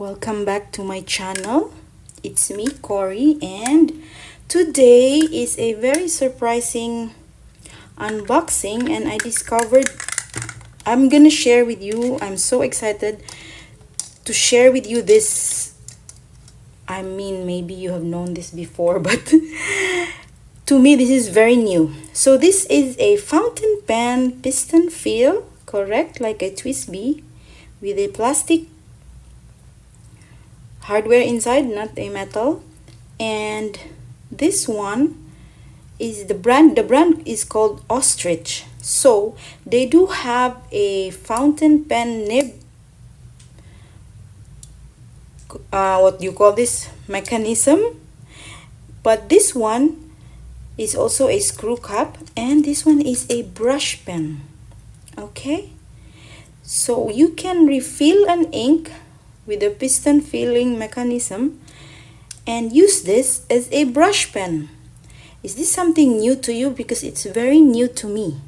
Welcome back to my channel. It's me, Cory, and today is a very surprising unboxing, and I discovered I'm gonna share with you. I'm so excited to share with you this. I mean, maybe you have known this before, but to me this is very new. So this is a fountain pen piston fill, correct, like a TWSBI, with a plastic hardware inside, not a metal. And this one is the brand is called Ostrich. So they do have a fountain pen nib, what do you call this, mechanism, but this one is also a screw cap, and this one is a brush pen. Okay, so you can refill an ink with a piston filling mechanism and use this as a brush pen. Is this something new to you? Because it's very new to me,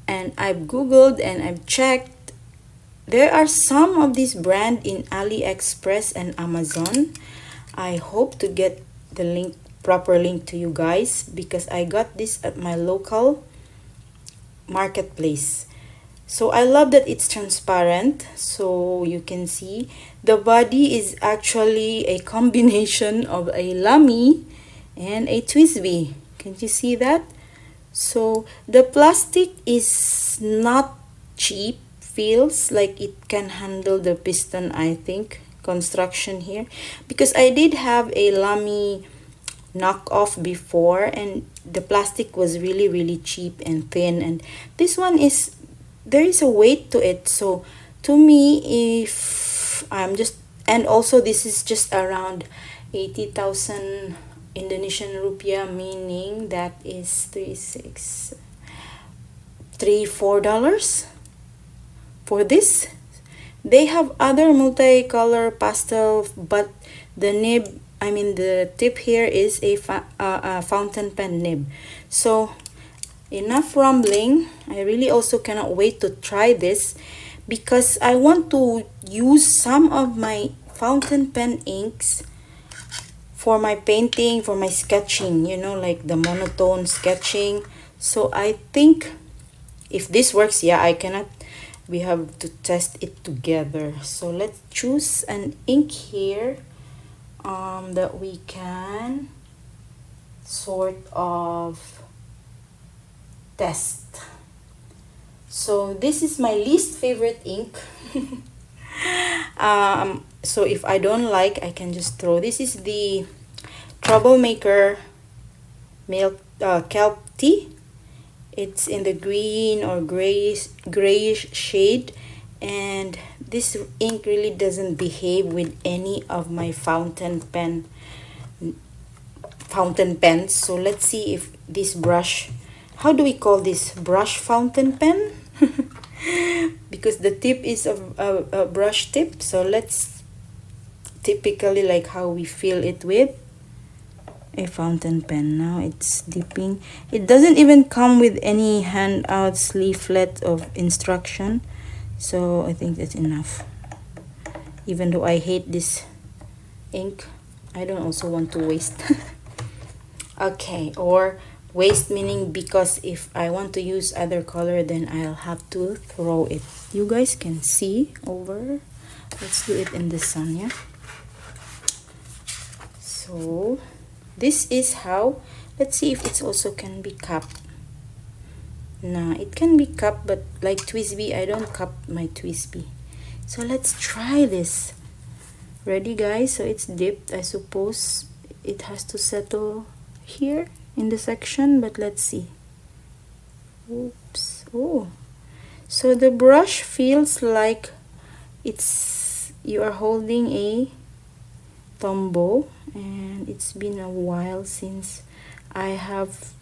and I've googled and I've checked. There are some of this brand in AliExpress and Amazon. I hope to get the proper link to you guys, because I got this at my local marketplace. So I love that it's transparent, so you can see the body is actually a combination of a LAMY and a TWSBI. Can you see that? So the plastic is not cheap, feels like it can handle the piston, I think, construction here, because I did have a LAMY knockoff before, and the plastic was really cheap and thin, and this one is, there is a weight to it. So to me, if I'm just, and also this is just around 80,000 Indonesian rupiah, meaning that is $4 for this. They have other multicolor pastel, but the nib, I mean the tip here is a fountain pen nib. So enough rambling. I really also cannot wait to try this, because I want to use some of my fountain pen inks for my painting, for my sketching, you know, like the monotone sketching. So I think if this works, yeah, I cannot, we have to test it together. So let's choose an ink here that we can sort of test. So this is my least favorite ink. So if I don't like, I can just throw. This is the Troublemaker Milk Kelp Tea. It's in the green or grayish shade, and this ink really doesn't behave with any of my fountain pens. So let's see if this brush, how do we call this, brush fountain pen? Because the tip is a brush tip. So let's, typically like how we fill it with a fountain pen. Now it's dipping. It doesn't even come with any handouts, leaflet of instruction, so I think that's enough. Even though I hate this ink, I don't also want to waste. Okay, or waste meaning, because if I want to use other color, then I'll have to throw it. You guys can see over. Let's do it in the sun, yeah. So this is how, let's see if it also can be cupped. Nah, it can be cupped, but like TWSBI, I don't cup my TWSBI. So let's try this. Ready, guys? So it's dipped. I suppose it has to settle here in the section, but let's see. Oops. Oh, so the brush feels like it's, you are holding a Tombow, and it's been a while since I have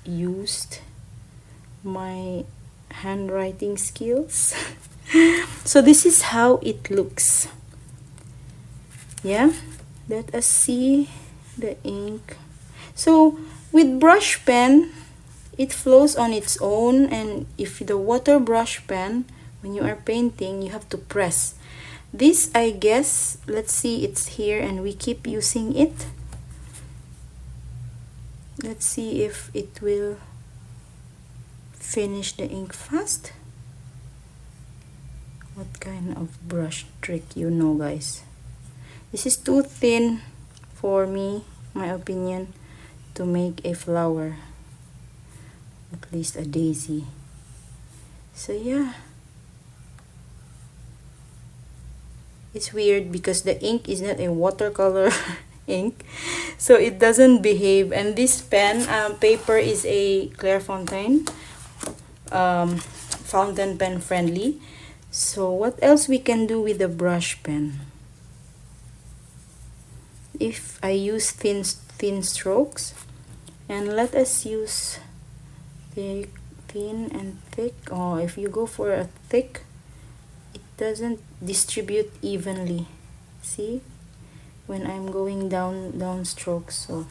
used my handwriting skills. So this is how it looks. Yeah, let us see the ink. So with brush pen, it flows on its own, and if the water brush pen, when you are painting, you have to press. This, I guess, let's see, it's here and we keep using it. Let's see if it will finish the ink fast. What kind of brush trick you know, guys? This is too thin for me, my opinion, to make a flower, at least a daisy. So yeah, it's weird because the ink is not a watercolor ink, so it doesn't behave. And this pen paper is a Clairefontaine fountain pen friendly. So what else we can do with the brush pen? If I use thin strokes, and let us use the thin and thick. Oh, if you go for a thick, it doesn't distribute evenly. See, when I'm going down strokes. So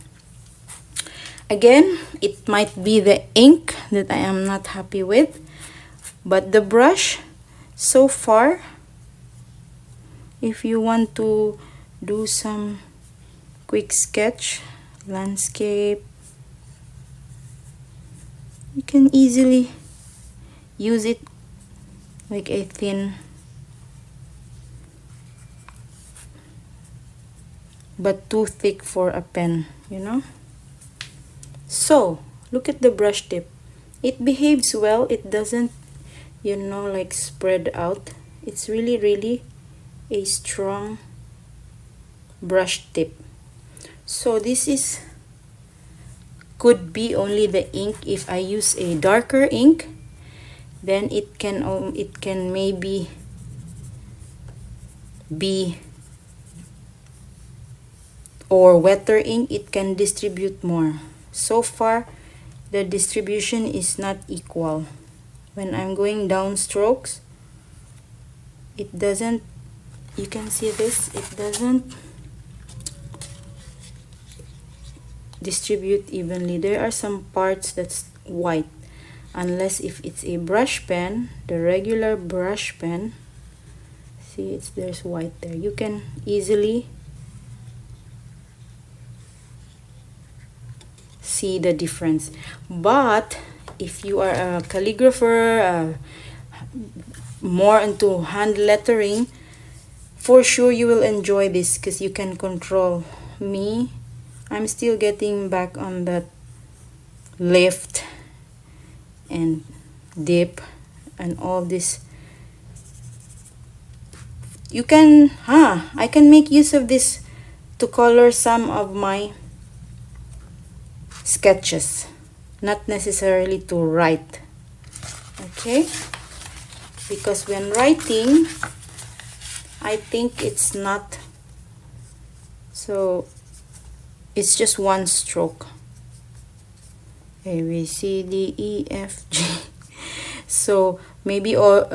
again, it might be the ink that I am not happy with, but the brush so far, if you want to do some quick sketch, landscape, you can easily use it like a thin, but too thick for a pen, you know. So look at the brush tip. It behaves well. It doesn't, you know, like spread out. It's really a strong brush tip. So this is could be only the ink. If I use a darker ink, then it can maybe be, or wetter ink, it can distribute more. So far the distribution is not equal. When I'm going down strokes, it doesn't, you can see this, it doesn't distribute evenly. There are some parts that's white, unless if it's a brush pen, the regular brush pen, see, there's white there. You can easily see the difference. But if you are a calligrapher, more into hand lettering, for sure you will enjoy this because you can control. Me, I'm still getting back on that lift and dip and all this. You can, I can make use of this to color some of my sketches, not necessarily to write. Okay, because when writing, I think it's not, so it's just one stroke. A, B, C, D, E, F, G. So maybe all,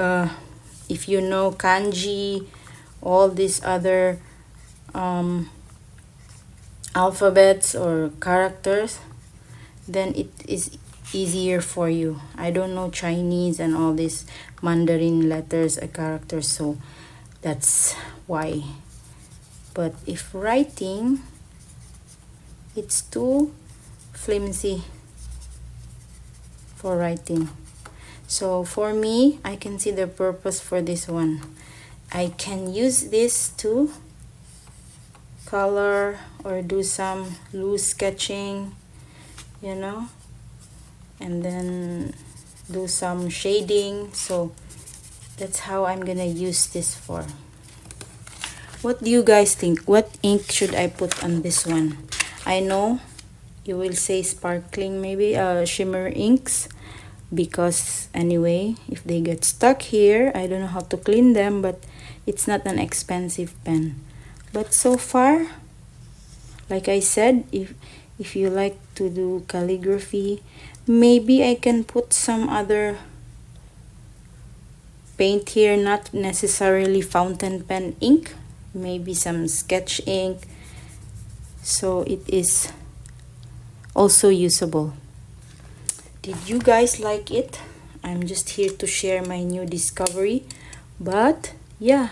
if you know kanji, all these other alphabets or characters, then it is easier for you. I don't know Chinese and all these Mandarin letters and characters, so that's why. But if writing, it's too flimsy for writing. So for me, I can see the purpose for this one. I can use this to color or do some loose sketching, you know, and then do some shading. So that's how I'm gonna use this for. What do you guys think? What ink should I put on this one? I know you will say sparkling, maybe shimmer inks, because anyway, if they get stuck here, I don't know how to clean them, but it's not an expensive pen. But so far, like I said, if you like to do calligraphy, maybe I can put some other paint here, not necessarily fountain pen ink, maybe some sketch ink, so it is also usable. Did you guys like it? I'm just here to share my new discovery. But yeah,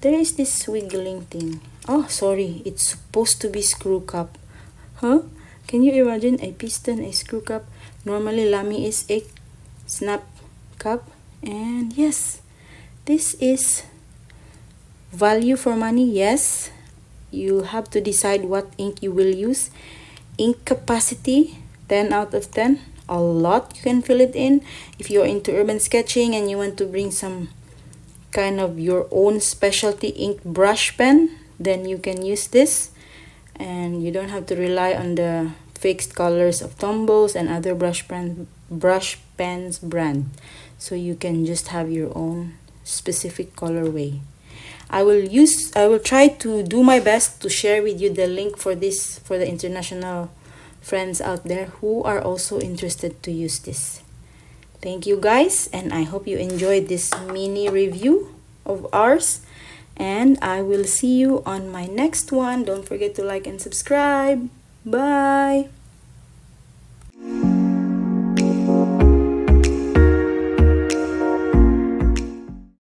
there is this wiggling thing. Oh, sorry, it's supposed to be screw cap. Huh? Can you imagine a piston, a screw cap? Normally LAMY is a snap cap. And yes, this is value for money. Yes, you have to decide what ink you will use. Ink capacity, 10 out of 10. A lot you can fill it in. If you're into urban sketching and you want to bring some kind of your own specialty ink brush pen, then you can use this, and you don't have to rely on the fixed colors of Tombows and other brush pens brand. So you can just have your own specific colorway. I will try to do my best to share with you the link for this for the international friends out there who are also interested to use this. Thank you guys, and I hope you enjoyed this mini review of ours, and I will see you on my next one. Don't forget to like and subscribe. Bye.